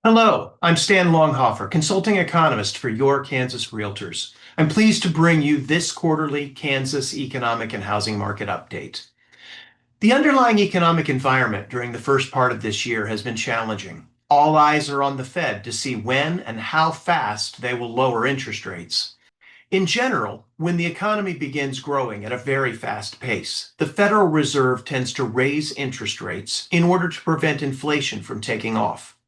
Hello, I'm Stan Longhofer, consulting economist for your Kansas Realtors. I'm pleased to bring you this quarterly Kansas economic and housing market update. The underlying economic environment during the first part of this year has been challenging. All eyes are on the Fed to see when and how fast they will lower interest rates. In general, when the economy begins growing at a very fast pace, the Federal Reserve tends to raise interest rates in order to prevent inflation from taking off.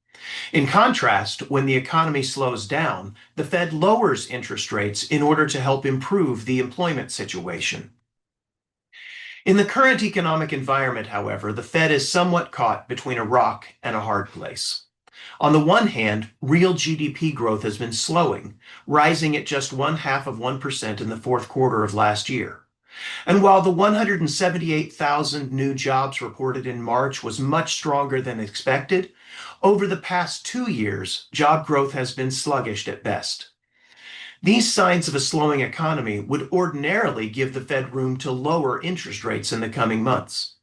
In contrast, when the economy slows down, the Fed lowers interest rates in order to help improve the employment situation. In the current economic environment, however, the Fed is somewhat caught between a rock and a hard place. On the one hand, real GDP growth has been slowing, rising at just 0.5% in the fourth quarter of last year. And while the 178,000 new jobs reported in March was much stronger than expected, over the past 2 years, job growth has been sluggish at best. These signs of a slowing economy would ordinarily give the Fed room to lower interest rates in the coming months.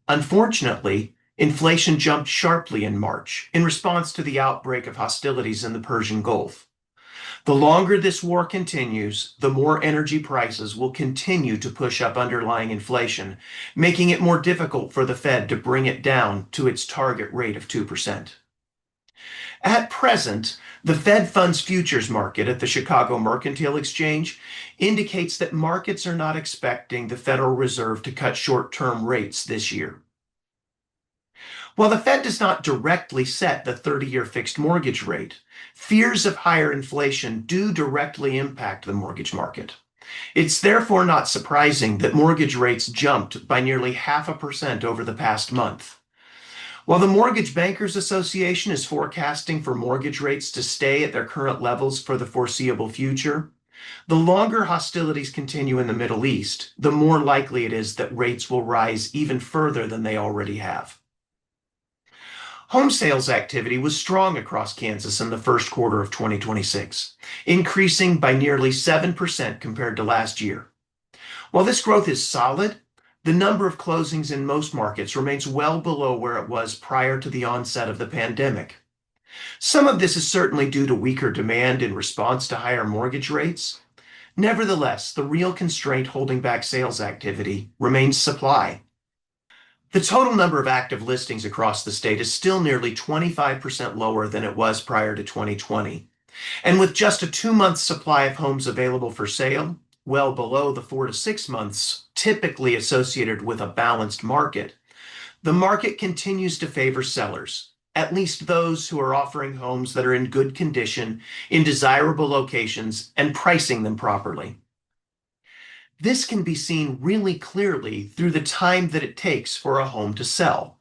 Unfortunately, inflation jumped sharply in March in response to the outbreak of hostilities in the Persian Gulf. The longer this war continues, the more energy prices will continue to push up underlying inflation, making it more difficult for the Fed to bring it down to its target rate of 2%. At present, the Fed funds futures market at the Chicago Mercantile Exchange indicates that markets are not expecting the Federal Reserve to cut short-term rates this year. While the Fed does not directly set the 30-year fixed mortgage rate, fears of higher inflation do directly impact the mortgage market. It's therefore not surprising that mortgage rates jumped by nearly 0.5% over the past month. While the Mortgage Bankers Association is forecasting for mortgage rates to stay at their current levels for the foreseeable future, the longer hostilities continue in the Middle East, the more likely it is that rates will rise even further than they already have. Home sales activity was strong across Kansas in the first quarter of 2026, increasing by nearly 7% compared to last year. While this growth is solid, the number of closings in most markets remains well below where it was prior to the onset of the pandemic. Some of this is certainly due to weaker demand in response to higher mortgage rates. Nevertheless, the real constraint holding back sales activity remains supply. The total number of active listings across the state is still nearly 25% lower than it was prior to 2020. And with just a 2-month supply of homes available for sale, well below the 4 to 6 months typically associated with a balanced market, the market continues to favor sellers, at least those who are offering homes that are in good condition, in desirable locations, and pricing them properly. This can be seen really clearly through the time that it takes for a home to sell.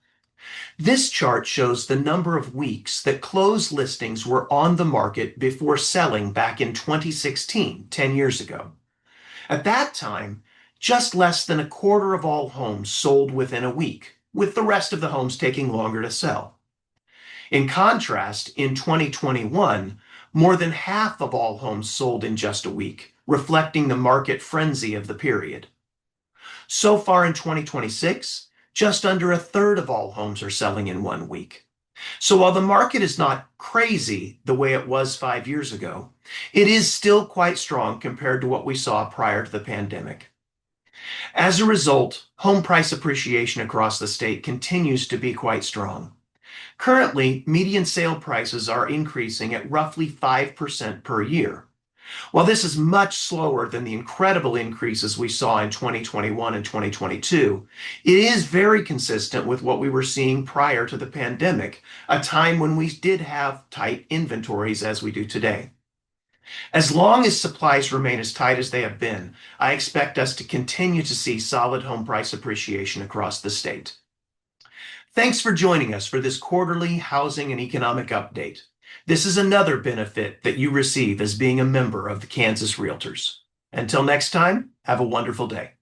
This chart shows the number of weeks that closed listings were on the market before selling back in 2016, 10 years ago. At that time, just less than a quarter of all homes sold within a week, with the rest of the homes taking longer to sell. In contrast, in 2021, more than half of all homes sold in just a week, reflecting the market frenzy of the period. So far in 2026, just under a third of all homes are selling in 1 week. So while the market is not crazy the way it was 5 years ago, it is still quite strong compared to what we saw prior to the pandemic. As a result, home price appreciation across the state continues to be quite strong. Currently, median sale prices are increasing at roughly 5% per year. While this is much slower than the incredible increases we saw in 2021 and 2022, it is very consistent with what we were seeing prior to the pandemic, a time when we did have tight inventories as we do today. As long as supplies remain as tight as they have been, I expect us to continue to see solid home price appreciation across the state. Thanks for joining us for this quarterly housing and economic update. This is another benefit that you receive as being a member of the Kansas Realtors. Until next time, have a wonderful day.